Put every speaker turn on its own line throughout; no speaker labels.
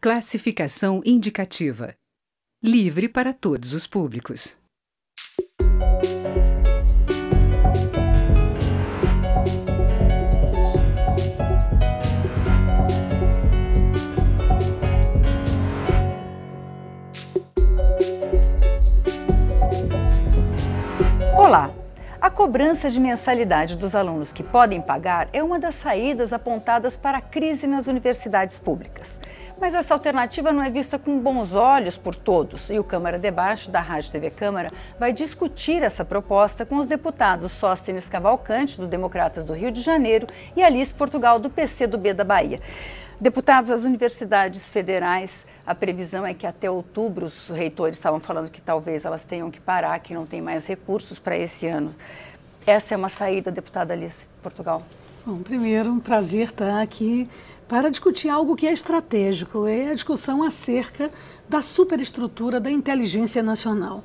Classificação indicativa. Livre para todos os públicos.
Olá! A cobrança de mensalidade dos alunos que podem pagar é uma das saídas apontadas para a crise nas universidades públicas. Mas essa alternativa não é vista com bons olhos por todos e o Câmara Debate da Rádio TV Câmara vai discutir essa proposta com os deputados Sóstenes Cavalcante, do Democratas do Rio de Janeiro, e Alice Portugal, do PCdoB da Bahia. Deputados, as universidades federais, a previsão é que até outubro os reitores estavam falando que talvez elas tenham que parar, que não tem mais recursos para esse ano. Essa é uma saída, deputada Alice Portugal?
Bom, primeiro, um prazer estar aqui para discutir algo que é estratégico, é a discussão acerca da superestrutura da inteligência nacional.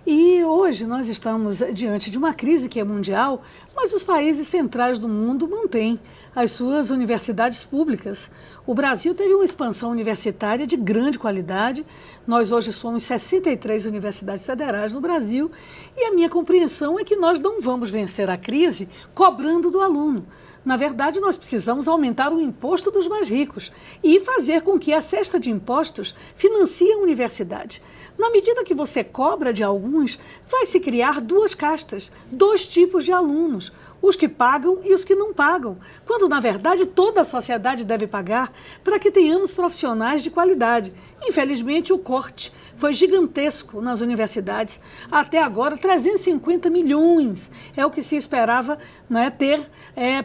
E hoje nós estamos diante de uma crise que é mundial, mas os países centrais do mundo mantêm as suas universidades públicas. O Brasil teve uma expansão universitária de grande qualidade. Nós hoje somos 63 universidades federais no Brasil e a minha compreensão é que nós não vamos vencer a crise cobrando do aluno. Na verdade, nós precisamos aumentar o imposto dos mais ricos e fazer com que a cesta de impostos financie a universidade. Na medida que você cobra de alguns, vai se criar duas castas, dois tipos de alunos, os que pagam e os que não pagam, quando, na verdade, toda a sociedade deve pagar para que tenhamos profissionais de qualidade. Infelizmente, o corte foi gigantesco nas universidades. Até agora, 350 milhões é o que se esperava, né, ter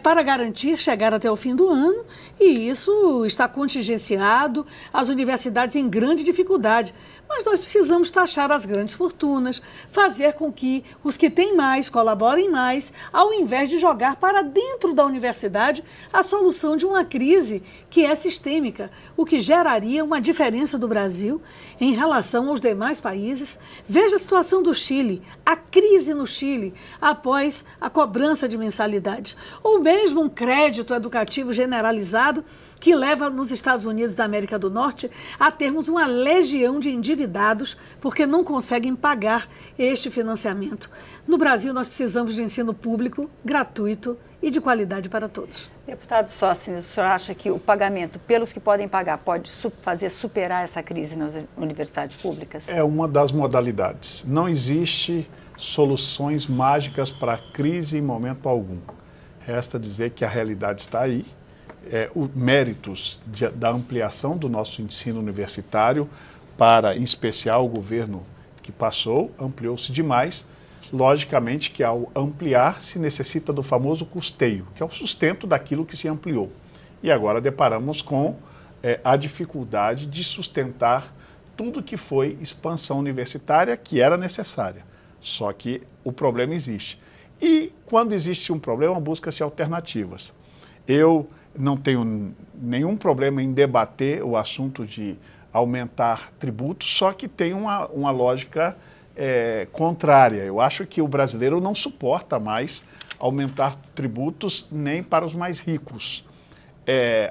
para garantir chegar até o fim do ano, e isso está contingenciado, as universidades em grande dificuldade. Mas nós precisamos taxar as grandes fortunas, fazer com que os que têm mais colaborem mais, ao invés de jogar para dentro da universidade a solução de uma crise que é sistêmica, o que geraria uma diferença do Brasil em relação aos demais países. Veja a situação do Chile, a crise no Chile após a cobrança de mensalidades, ou mesmo um crédito educativo generalizado que leva nos Estados Unidos da América do Norte a termos uma legião de endividados porque não conseguem pagar este financiamento. No Brasil, nós precisamos de ensino público, gratuito e de qualidade para todos.
Deputado Sóstenes, o senhor acha que o pagamento pelos que podem pagar pode fazer superar essa crise nas universidades públicas?
É uma das modalidades. Não existe soluções mágicas para a crise em momento algum. Resta dizer que a realidade está aí. Os méritos da ampliação do nosso ensino universitário para, em especial, o governo que passou, ampliou-se demais. Logicamente que ao ampliar se necessita do famoso custeio, que é o sustento daquilo que se ampliou. E agora deparamos com a dificuldade de sustentar tudo que foi expansão universitária que era necessária. Só que o problema existe. E quando existe um problema, busca-se alternativas. Eu não tenho nenhum problema em debater o assunto de aumentar tributos, só que tem uma lógica contrária. Eu acho que o brasileiro não suporta mais aumentar tributos nem para os mais ricos.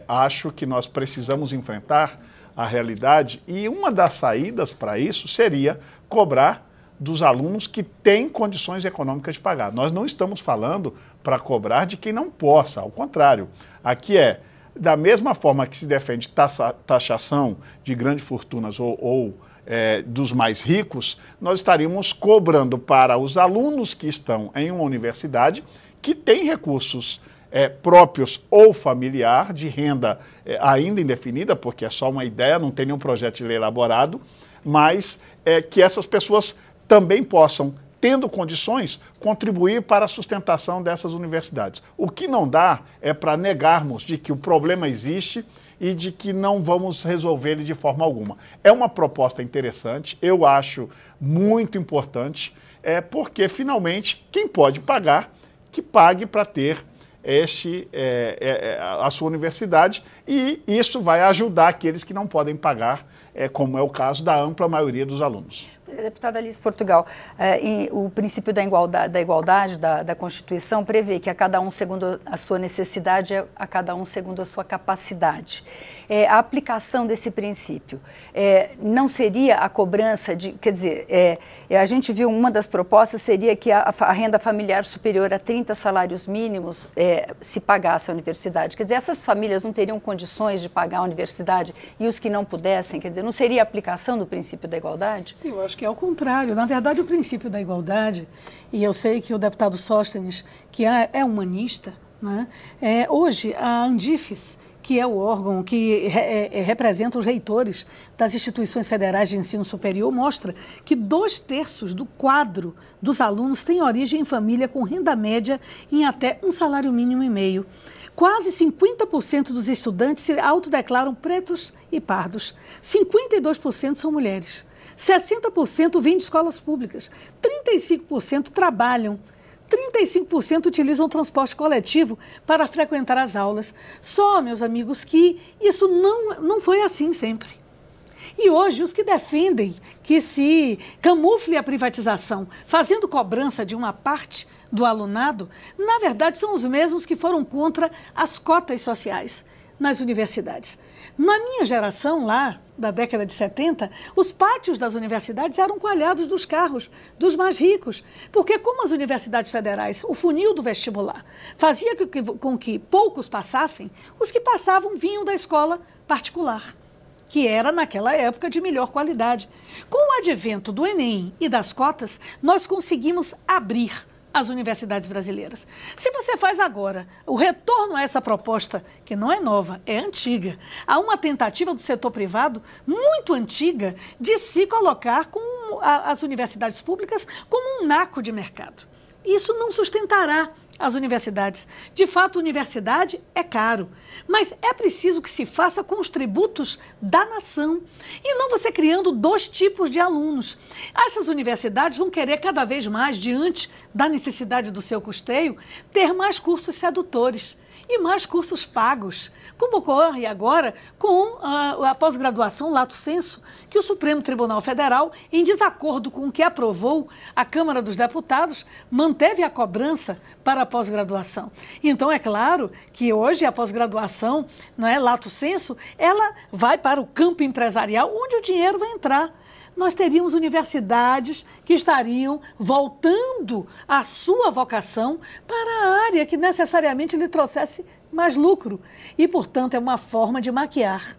Acho que nós precisamos enfrentar a realidade e uma das saídas para isso seria cobrar dos alunos que têm condições econômicas de pagar. Nós não estamos falando para cobrar de quem não possa, ao contrário. Aqui da mesma forma que se defende taxação de grandes fortunas ou dos mais ricos, nós estaríamos cobrando para os alunos que estão em uma universidade que têm recursos próprios ou familiar, de renda ainda indefinida, porque é só uma ideia, não tem nenhum projeto de lei elaborado, mas que essas pessoas também possam, tendo condições, contribuir para a sustentação dessas universidades. O que não dá é para negarmos de que o problema existe e de que não vamos resolver ele de forma alguma. É uma proposta interessante, eu acho muito importante, porque finalmente quem pode pagar, que pague para ter a sua universidade, e isso vai ajudar aqueles que não podem pagar, como é o caso da ampla maioria dos alunos.
Deputada Alice Portugal, o princípio da igualdade da Constituição prevê que a cada um segundo a sua necessidade, a cada um segundo a sua capacidade. A aplicação desse princípio não seria a cobrança de, quer dizer, a gente viu uma das propostas seria que a renda familiar superior a 30 salários mínimos se pagasse a universidade. Quer dizer, essas famílias não teriam condições de pagar a universidade e os que não pudessem, quer dizer, não seria a aplicação do princípio da igualdade?
Eu acho que é o contrário. Na verdade, o princípio da igualdade, e eu sei que o deputado Sóstenes, que é humanista, né, hoje a Andifes, que é o órgão que representa os reitores das instituições federais de ensino superior, mostra que 2/3 do quadro dos alunos tem origem em família com renda média em até um salário mínimo e meio. Quase 50% dos estudantes se autodeclaram pretos e pardos. 52% são mulheres. 60% vêm de escolas públicas. 35% trabalham. 35% utilizam transporte coletivo para frequentar as aulas. Só, meus amigos, que isso não foi assim sempre. E hoje, os que defendem que se camufle a privatização, fazendo cobrança de uma parte do alunado, na verdade, são os mesmos que foram contra as cotas sociais nas universidades. Na minha geração, lá da década de 70, os pátios das universidades eram coalhados dos carros dos mais ricos, porque como as universidades federais, o funil do vestibular, fazia com que poucos passassem, os que passavam vinham da escola particular, que era naquela época de melhor qualidade. Com o advento do Enem e das cotas, nós conseguimos abrir as universidades brasileiras. Se você faz agora o retorno a essa proposta, que não é nova, é antiga, há uma tentativa do setor privado muito antiga de se colocar com as universidades públicas como um naco de mercado. Isso não sustentará as universidades. De fato, universidade é caro, mas é preciso que se faça com os tributos da nação e não você criando 2 tipos de alunos. Essas universidades vão querer cada vez mais, diante da necessidade do seu custeio, ter mais cursos sedutores e mais cursos pagos, como ocorre agora com a pós-graduação lato sensu, que o Supremo Tribunal Federal, em desacordo com o que aprovou a Câmara dos Deputados, manteve a cobrança para a pós-graduação. Então, é claro que hoje a pós-graduação, não é, lato sensu, ela vai para o campo empresarial, onde o dinheiro vai entrar. Nós teríamos universidades que estariam voltando à sua vocação para a área que necessariamente lhe trouxesse mais lucro. E, portanto, é uma forma de maquiar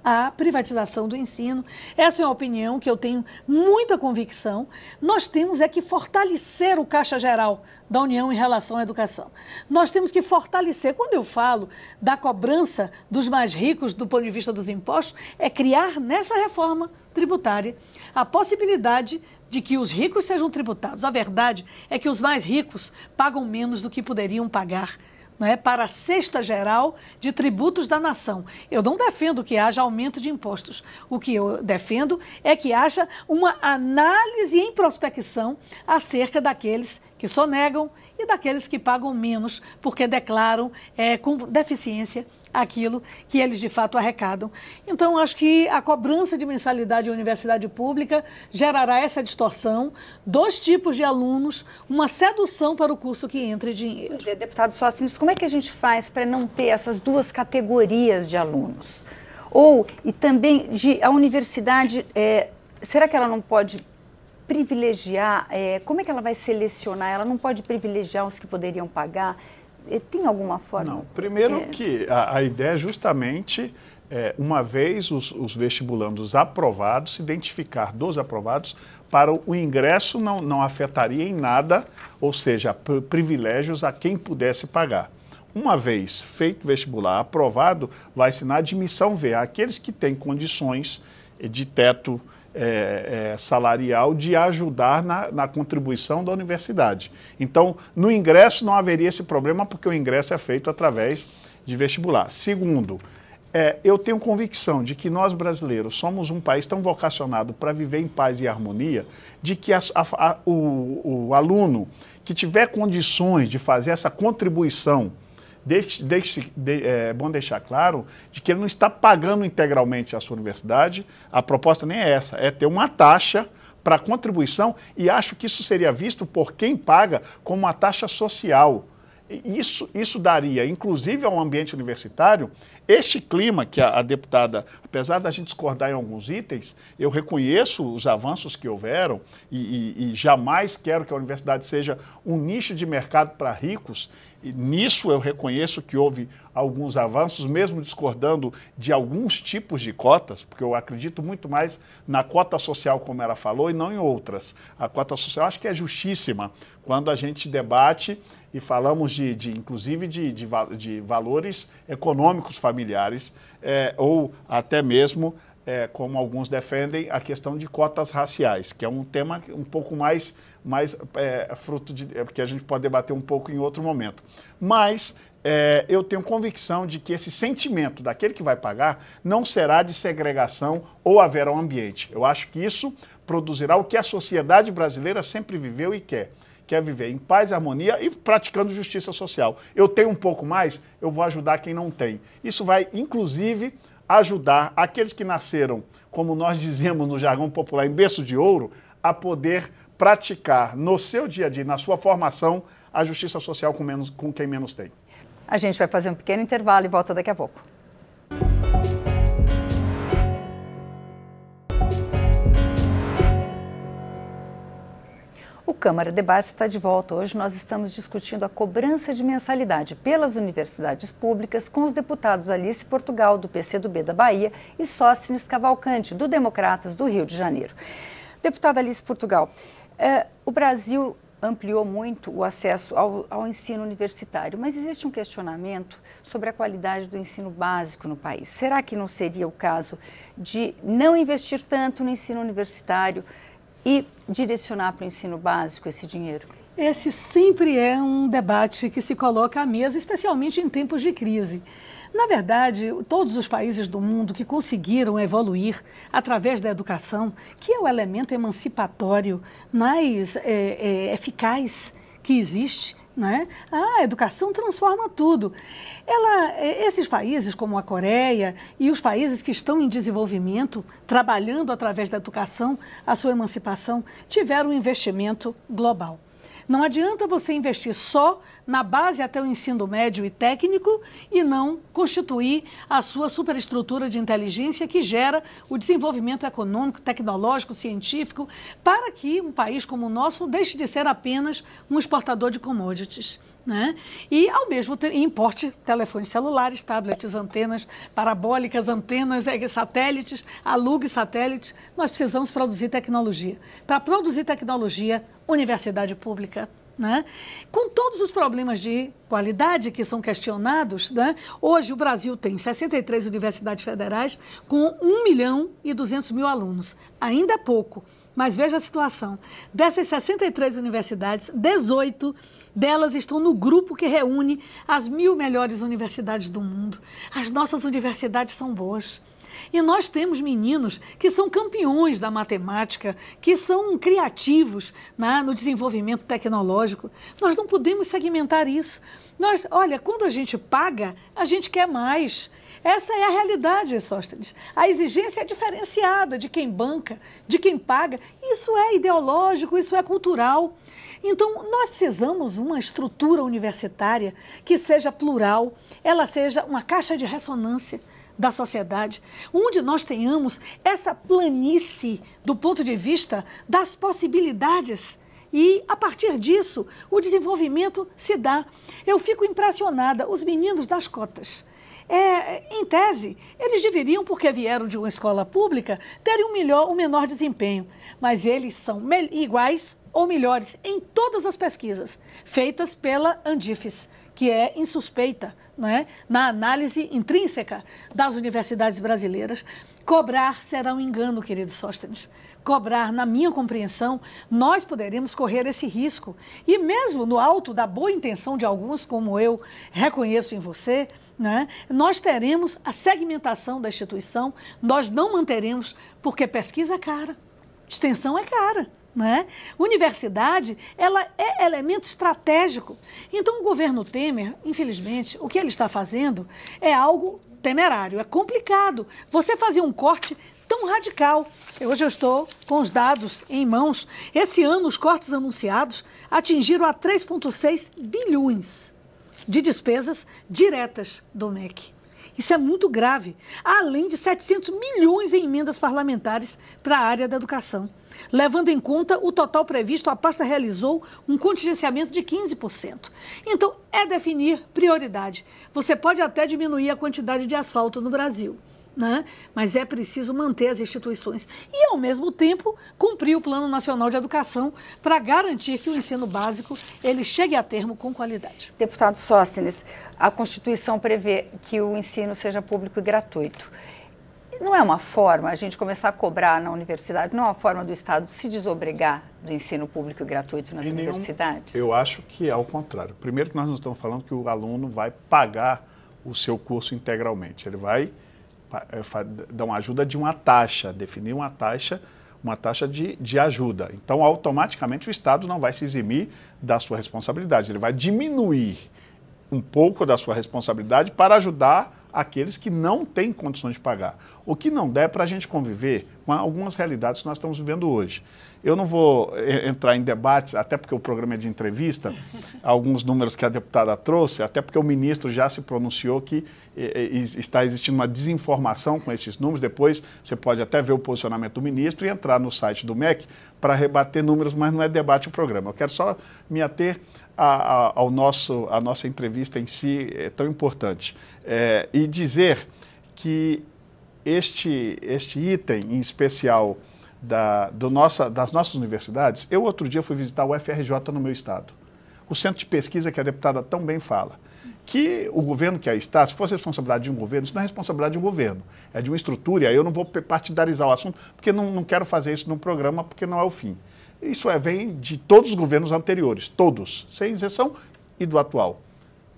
a privatização do ensino. Essa é uma opinião que eu tenho muita convicção. Nós temos que fortalecer o Caixa Geral da União em relação à educação. Nós temos que fortalecer. Quando eu falo da cobrança dos mais ricos do ponto de vista dos impostos, é criar nessa reforma tributária a possibilidade de que os ricos sejam tributados. A verdade é que os mais ricos pagam menos do que poderiam pagar, não é, para a cesta geral de tributos da nação. Eu não defendo que haja aumento de impostos. O que eu defendo é que haja uma análise em prospecção acerca daqueles que sonegam e daqueles que pagam menos porque declaram com deficiência aquilo que eles de fato arrecadam. Então, acho que a cobrança de mensalidade em universidade pública gerará essa distorção, 2 tipos de alunos, uma sedução para o curso que entre dinheiro.
Pois é, deputado Sóstenes, como é que a gente faz para não ter essas 2 categorias de alunos? E também a universidade, será que ela não pode privilegiar, como é que ela vai selecionar? Ela não pode privilegiar os que poderiam pagar? Tem alguma forma?
Não, primeiro que a ideia é justamente, uma vez os vestibulandos aprovados, se identificar dos aprovados, para o ingresso não afetaria em nada, ou seja, privilégios a quem pudesse pagar. Uma vez feito o vestibular aprovado, vai-se na admissão ver aqueles que têm condições de teto salarial de ajudar na contribuição da universidade. Então, no ingresso não haveria esse problema, porque o ingresso é feito através de vestibular. Segundo, eu tenho convicção de que nós brasileiros somos um país tão vocacionado para viver em paz e harmonia, de que o aluno que tiver condições de fazer essa contribuição, é bom deixar claro de que ele não está pagando integralmente a sua universidade. A proposta nem é essa, é ter uma taxa para a contribuição, e acho que isso seria visto por quem paga como uma taxa social. Isso daria, inclusive ao ambiente universitário, este clima que a deputada, apesar da gente discordar em alguns itens, eu reconheço os avanços que houveram e jamais quero que a universidade seja um nicho de mercado para ricos. E nisso eu reconheço que houve alguns avanços, mesmo discordando de alguns tipos de cotas, porque eu acredito muito mais na cota social, como ela falou, e não em outras. A cota social acho que é justíssima quando a gente debate e falamos inclusive de valores econômicos familiares, ou até mesmo, como alguns defendem, a questão de cotas raciais, que é um tema um pouco mais fruto de que a gente pode debater um pouco em outro momento. Mas eu tenho convicção de que esse sentimento daquele que vai pagar não será de segregação ou haverá um ambiente. Eu acho que isso produzirá o que a sociedade brasileira sempre viveu e quer viver em paz e harmonia e praticando justiça social. Eu tenho um pouco mais, eu vou ajudar quem não tem. Isso vai, inclusive, ajudar aqueles que nasceram, como nós dizemos no jargão popular, em berço de ouro, a poder praticar no seu dia a dia, na sua formação, a justiça social com quem menos tem.
A gente vai fazer um pequeno intervalo e volta daqui a pouco. O Câmara Debate está de volta. Hoje nós estamos discutindo a cobrança de mensalidade pelas universidades públicas com os deputados Alice Portugal, do PCdoB da Bahia, e Sóstenes Cavalcante, do Democratas do Rio de Janeiro. Deputada Alice Portugal, o Brasil ampliou muito o acesso ao ensino universitário, mas existe um questionamento sobre a qualidade do ensino básico no país. Será que não seria o caso de não investir tanto no ensino universitário e direcionar para o ensino básico esse dinheiro?
Esse sempre é um debate que se coloca à mesa, especialmente em tempos de crise. Na verdade, todos os países do mundo que conseguiram evoluir através da educação, que é o elemento emancipatório mais eficaz que existe, né? A educação transforma tudo. Esses países como a Coreia e os países que estão em desenvolvimento, trabalhando através da educação a sua emancipação, tiveram um investimento global. Não adianta você investir só na base até o ensino médio e técnico e não constituir a sua superestrutura de inteligência que gera o desenvolvimento econômico, tecnológico, científico, para que um país como o nosso deixe de ser apenas um exportador de commodities, né? E, ao mesmo tempo, importe telefones celulares, tablets, antenas parabólicas, antenas, satélites, alugue satélites. Nós precisamos produzir tecnologia. Para produzir tecnologia, universidade pública, né? Com todos os problemas de qualidade que são questionados, né? Hoje o Brasil tem 63 universidades federais com 1.200.000 alunos. Ainda é pouco. Mas veja a situação. Dessas 63 universidades, 18 delas estão no grupo que reúne as 1.000 melhores universidades do mundo. As nossas universidades são boas. E nós temos meninos que são campeões da matemática, que são criativos, né, no desenvolvimento tecnológico. Nós não podemos segmentar isso. Olha, quando a gente paga, a gente quer mais. Essa é a realidade, Sóstenes. A exigência é diferenciada de quem banca, de quem paga. Isso é ideológico, isso é cultural. Então, nós precisamos uma estrutura universitária que seja plural, ela seja uma caixa de ressonância da sociedade, onde nós tenhamos essa planície do ponto de vista das possibilidades. E, a partir disso, o desenvolvimento se dá. Eu fico impressionada, os meninos das cotas. Em tese, eles deveriam, porque vieram de uma escola pública, terem um menor desempenho. Mas eles são iguais ou melhores em todas as pesquisas feitas pela Andifes, que é insuspeita, não é? Na análise intrínseca das universidades brasileiras. Cobrar será um engano, querido Sóstenes. Cobrar, na minha compreensão, nós poderemos correr esse risco. E mesmo no alto da boa intenção de alguns, como eu reconheço em você, né, nós teremos a segmentação da instituição, nós não manteremos, porque pesquisa é cara, extensão é cara. Né? Universidade, ela é elemento estratégico. Então, o governo Temer, infelizmente, o que ele está fazendo é algo temerário, é complicado. Você fazer um corte tão um radical. Hoje eu estou com os dados em mãos. Esse ano, os cortes anunciados atingiram a 3,6 bilhões de despesas diretas do MEC. Isso é muito grave, além de 700 milhões em emendas parlamentares para a área da educação. Levando em conta o total previsto, a pasta realizou um contingenciamento de 15%. Então, é definir prioridade. Você pode até diminuir a quantidade de asfalto no Brasil, né? Mas é preciso manter as instituições e, ao mesmo tempo, cumprir o Plano Nacional de Educação para garantir que o ensino básico ele chegue a termo com qualidade.
Deputado Sóstenes, a Constituição prevê que o ensino seja público e gratuito. Não é uma forma a gente começar a cobrar na universidade, não é uma forma do Estado se desobrigar do ensino público e gratuito nas universidades?
Eu acho que é ao contrário. Primeiro que nós não estamos falando que o aluno vai pagar o seu curso integralmente. Ele vai dar uma ajuda de uma taxa, definir uma taxa de ajuda. Então, automaticamente, o Estado não vai se eximir da sua responsabilidade. Ele vai diminuir um pouco da sua responsabilidade para ajudar aqueles que não têm condições de pagar. O que não der para a gente conviver com algumas realidades que nós estamos vivendo hoje. Eu não vou entrar em debates, até porque o programa é de entrevista, alguns números que a deputada trouxe, até porque o ministro já se pronunciou que está existindo uma desinformação com esses números. Depois você pode até ver o posicionamento do ministro e entrar no site do MEC para rebater números, mas não é debate o programa. Eu quero só me ater a nossa entrevista em si, é tão importante. E dizer que este item em especial das nossas universidades, eu outro dia fui visitar o UFRJ no meu estado, o centro de pesquisa que a deputada tão bem fala, que o governo que aí está, se fosse responsabilidade de um governo, isso não é responsabilidade de um governo, é de uma estrutura, e aí eu não vou partidarizar o assunto, porque não quero fazer isso num programa, porque não é o fim. Isso vem de todos os governos anteriores, todos, sem exceção, e do atual.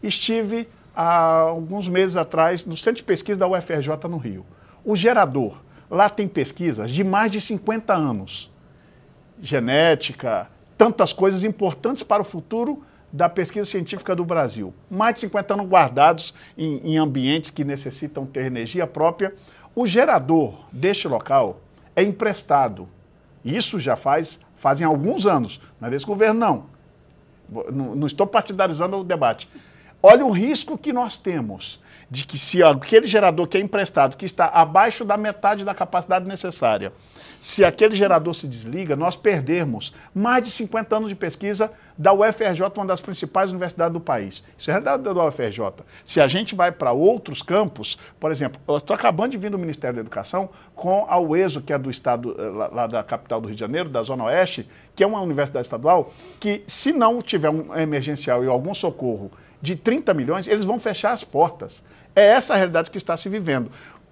Estive há alguns meses atrás no centro de pesquisa da UFRJ no Rio. O gerador, lá tem pesquisas de mais de 50 anos. Genética, tantas coisas importantes para o futuro da pesquisa científica do Brasil. Mais de 50 anos guardados em ambientes que necessitam ter energia própria. O gerador deste local é emprestado. Isso já fazem alguns anos. Não é desse governo, não. Não estou partidarizando o debate. Olha o risco que nós temos de que se aquele gerador que é emprestado, que está abaixo da metade da capacidade necessária, se aquele gerador se desliga, nós perdermos mais de 50 anos de pesquisa da UFRJ, uma das principais universidades do país. Isso é a realidade da UFRJ. Se a gente vai para outros campos, por exemplo, eu estou acabando de vir do Ministério da Educação com a UESO, que é do estado, lá da capital do Rio de Janeiro, da Zona Oeste, que é uma universidade estadual, que se não tiver um emergencial e algum socorro de 30 milhões, eles vão fechar as portas. É essa a realidade que está se vivendo.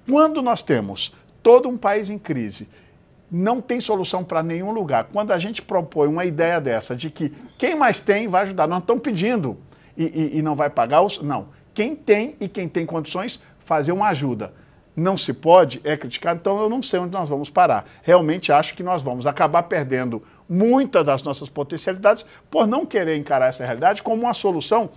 Quando nós temos todo um país em crise, não tem solução para nenhum lugar. Quando a gente propõe uma ideia dessa, de que quem mais tem vai ajudar, nós estamos pedindo e não vai pagar, não. Quem tem e quem tem condições, fazer uma ajuda. Não se pode, é criticado, então eu não sei onde nós vamos parar. Realmente acho que nós vamos acabar perdendo muitas das nossas potencialidades por não querer encarar essa realidade como uma solução,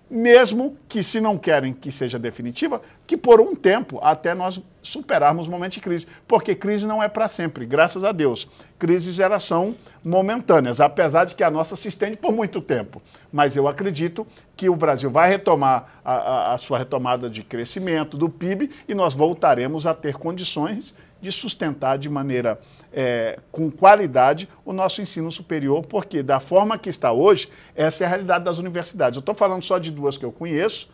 mesmo que, se não querem que seja definitiva, que por um tempo até nós superarmos o momento de crise. Porque crise não é para sempre, graças a Deus. Crises, elas são momentâneas, apesar de que a nossa se estende por muito tempo. Mas eu acredito que o Brasil vai retomar a sua retomada de crescimento do PIB e nós voltaremos a ter condições de sustentar de maneira com qualidade o nosso ensino superior, porque da forma que está hoje, essa é a realidade das universidades. Eu estou falando só de duas que eu conheço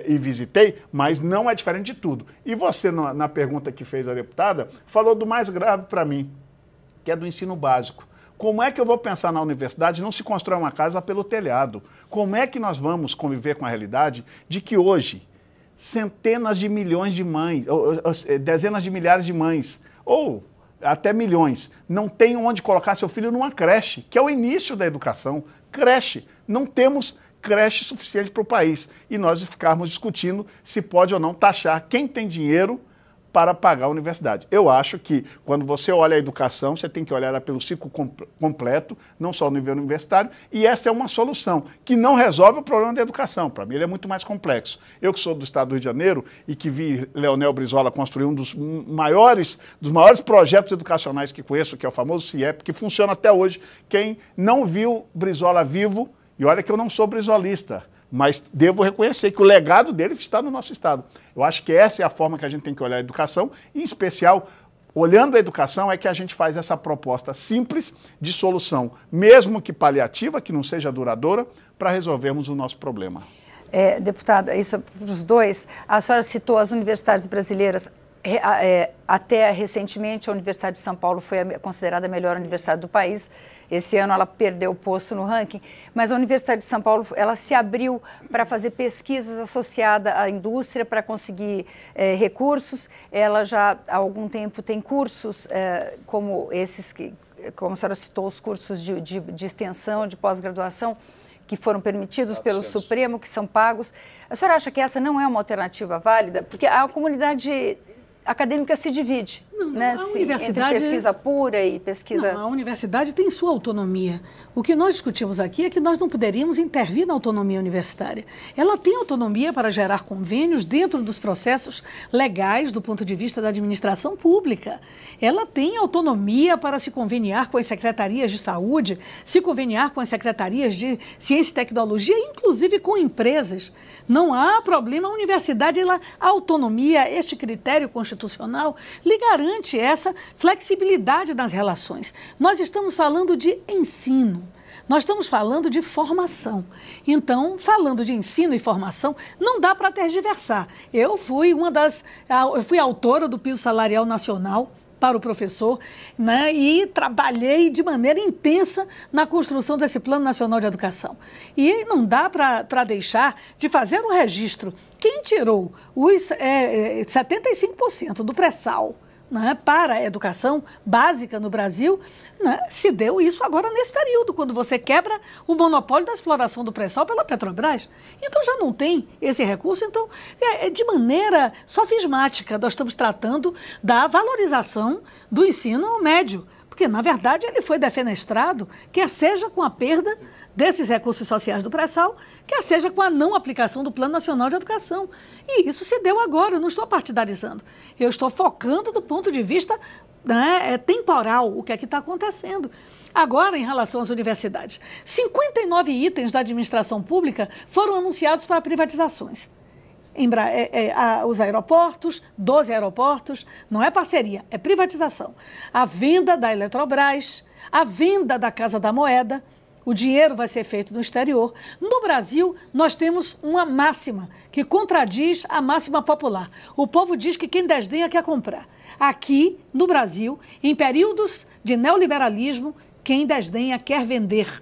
e visitei, mas não é diferente de tudo. E você, na pergunta que fez a deputada, falou do mais grave para mim, que é do ensino básico. Como é que eu vou pensar na universidade e não se constrói uma casa pelo telhado? Como é que nós vamos conviver com a realidade de que hoje centenas de milhões de mães, ou dezenas de milhares de mães, ou até milhões, não têm onde colocar seu filho numa creche, que é o início da educação. Creche. Não temos creche suficiente para o país. E nós ficarmos discutindo se pode ou não taxar quem tem dinheiro para pagar a universidade. Eu acho que quando você olha a educação, você tem que olhar ela pelo ciclo completo, não só no nível universitário, e essa é uma solução que não resolve o problema da educação. Para mim ele é muito mais complexo. Eu que sou do estado do Rio de Janeiro e que vi Leonel Brizola construir um dos maiores projetos educacionais que conheço, que é o famoso CIEP, que funciona até hoje. Quem não viu Brizola vivo, e olha que eu não sou brizolista, mas devo reconhecer que o legado dele está no nosso estado. Eu acho que essa é a forma que a gente tem que olhar a educação, em especial, olhando a educação, é que a gente faz essa proposta simples de solução, mesmo que paliativa, que não seja duradoura, para resolvermos o nosso problema.
Deputada, isso é para os dois. A senhora citou as universidades brasileiras. Até recentemente, a Universidade de São Paulo foi considerada a melhor universidade do país. Esse ano ela perdeu o posto no ranking, mas a Universidade de São Paulo ela se abriu para fazer pesquisas associadas à indústria, para conseguir recursos. Ela já há algum tempo tem cursos como esses, como a senhora citou, os cursos de extensão, de pós-graduação, que foram permitidos pelo Supremo, que são pagos. A senhora acha que essa não é uma alternativa válida? Porque a comunidade acadêmica se divide, né? Entre pesquisa pura e pesquisa...
Não, a universidade tem sua autonomia. O que nós discutimos aqui é que nós não poderíamos intervir na autonomia universitária. Ela tem autonomia para gerar convênios dentro dos processos legais do ponto de vista da administração pública. Ela tem autonomia para se conveniar com as secretarias de saúde, se conveniar com as secretarias de ciência e tecnologia, inclusive com empresas. Não há problema, a universidade, a autonomia, este critério constitucional, lhe garante essa flexibilidade nas relações. Nós estamos falando de ensino. Nós estamos falando de formação. Então, falando de ensino e formação, não dá para tergiversar. Eu fui autora do piso salarial nacional para o professor, né, e trabalhei de maneira intensa na construção desse Plano Nacional de Educação. E não dá para deixar de fazer um registro. Quem tirou os 75% do pré-sal, né, para a educação básica no Brasil, né, se deu isso agora nesse período, quando você quebra o monopólio da exploração do pré-sal pela Petrobras. Então já não tem esse recurso, então de maneira sofismática nós estamos tratando da valorização do ensino médio, porque na verdade ele foi defenestrado, quer seja com a perda desses recursos sociais do pré-sal, quer seja com a não aplicação do Plano Nacional de Educação. E isso se deu agora, eu não estou partidarizando. Eu estou focando do ponto de vista, né, temporal, o que é que está acontecendo. Agora, em relação às universidades, 59 itens da administração pública foram anunciados para privatizações. Os aeroportos, 12 aeroportos, não é parceria, é privatização. A venda da Eletrobras, a venda da Casa da Moeda, o dinheiro vai ser feito no exterior. No Brasil, nós temos uma máxima que contradiz a máxima popular. O povo diz que quem desdenha quer comprar. Aqui, no Brasil, em períodos de neoliberalismo, quem desdenha quer vender.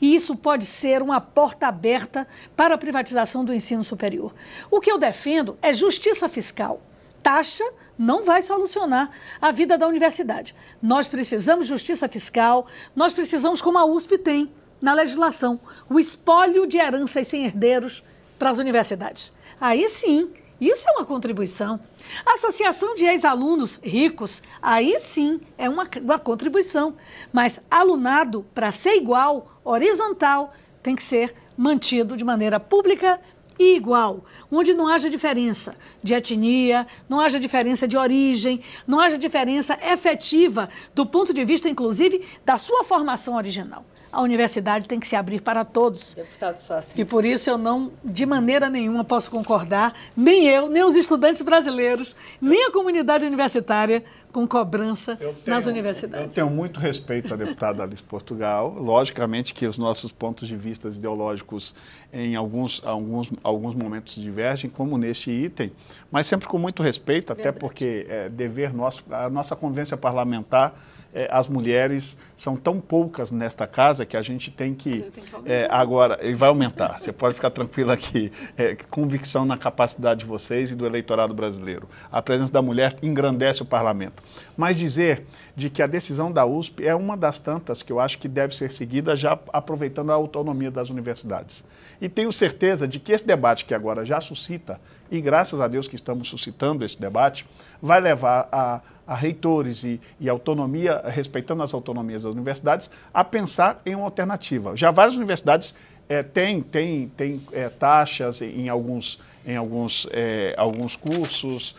E isso pode ser uma porta aberta para a privatização do ensino superior. O que eu defendo é justiça fiscal. Taxa não vai solucionar a vida da universidade. Nós precisamos de justiça fiscal, nós precisamos, como a USP tem na legislação, o espólio de heranças sem herdeiros para as universidades. Aí sim, isso é uma contribuição. A associação de ex-alunos ricos, aí sim é uma contribuição. Mas alunado, para ser igual, horizontal, tem que ser mantido de maneira pública e igual, onde não haja diferença de etnia, não haja diferença de origem, não haja diferença efetiva do ponto de vista, inclusive, da sua formação original. A universidade tem que se abrir para todos.
Deputado Suassuna.
E por isso eu não, de maneira nenhuma, posso concordar, nem eu, nem os estudantes brasileiros, nem a comunidade universitária, com cobrança nas universidades.
Eu tenho muito respeito à deputada Alice Portugal. Logicamente que os nossos pontos de vista ideológicos em alguns momentos divergem, como neste item, mas sempre com muito respeito, até porque é dever nosso, a nossa convivência parlamentar, as mulheres são tão poucas nesta casa que a gente tem que agora, e vai aumentar, você pode ficar tranquilo aqui, convicção na capacidade de vocês e do eleitorado brasileiro. A presença da mulher engrandece o parlamento. Mas dizer de que a decisão da USP é uma das tantas que eu acho que deve ser seguida já aproveitando a autonomia das universidades. E tenho certeza de que esse debate que agora já suscita e graças a Deus que estamos suscitando esse debate, vai levar a reitores e autonomia, respeitando as autonomias das universidades, a pensar em uma alternativa. Já várias universidades têm taxas em alguns cursos,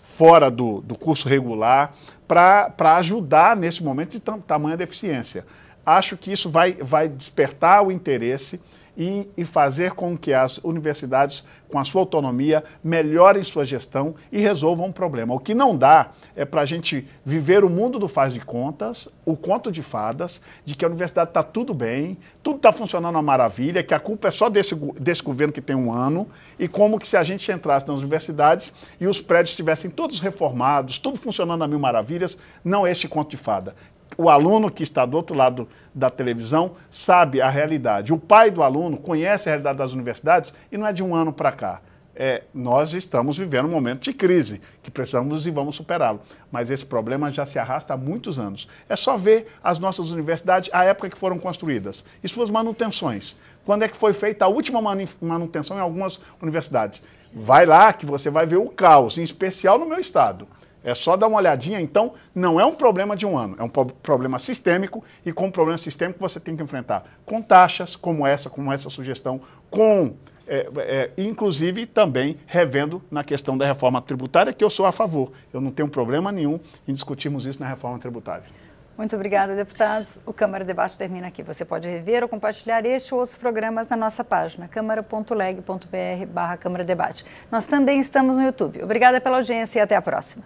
fora do curso regular, para ajudar nesse momento de tamanha deficiência. Acho que isso vai despertar o interesse e fazer com que as universidades, com a sua autonomia, melhorem sua gestão e resolvam um problema. O que não dá é para a gente viver o mundo do faz de contas, o conto de fadas, de que a universidade está tudo bem, tudo está funcionando uma maravilha, que a culpa é só desse governo que tem um ano, e como que se a gente entrasse nas universidades e os prédios estivessem todos reformados, tudo funcionando a mil maravilhas, não é esse conto de fada. O aluno que está do outro lado da televisão sabe a realidade. O pai do aluno conhece a realidade das universidades e não é de um ano para cá. Nós estamos vivendo um momento de crise, que precisamos e vamos superá-lo. Mas esse problema já se arrasta há muitos anos. É só ver as nossas universidades, a época que foram construídas, e suas manutenções. Quando é que foi feita a última manutenção em algumas universidades? Vai lá que você vai ver o caos, em especial no meu estado. É só dar uma olhadinha, então, não é um problema de um ano, é um problema sistêmico, e com um problema sistêmico você tem que enfrentar com taxas como essa sugestão, inclusive também revendo na questão da reforma tributária, que eu sou a favor. Eu não tenho problema nenhum em discutirmos isso na reforma tributária.
Muito obrigada, deputados. O Câmara Debate termina aqui. Você pode rever ou compartilhar este ou outros programas na nossa página, câmara.leg.br/Câmara Debate. Nós também estamos no YouTube. Obrigada pela audiência e até a próxima.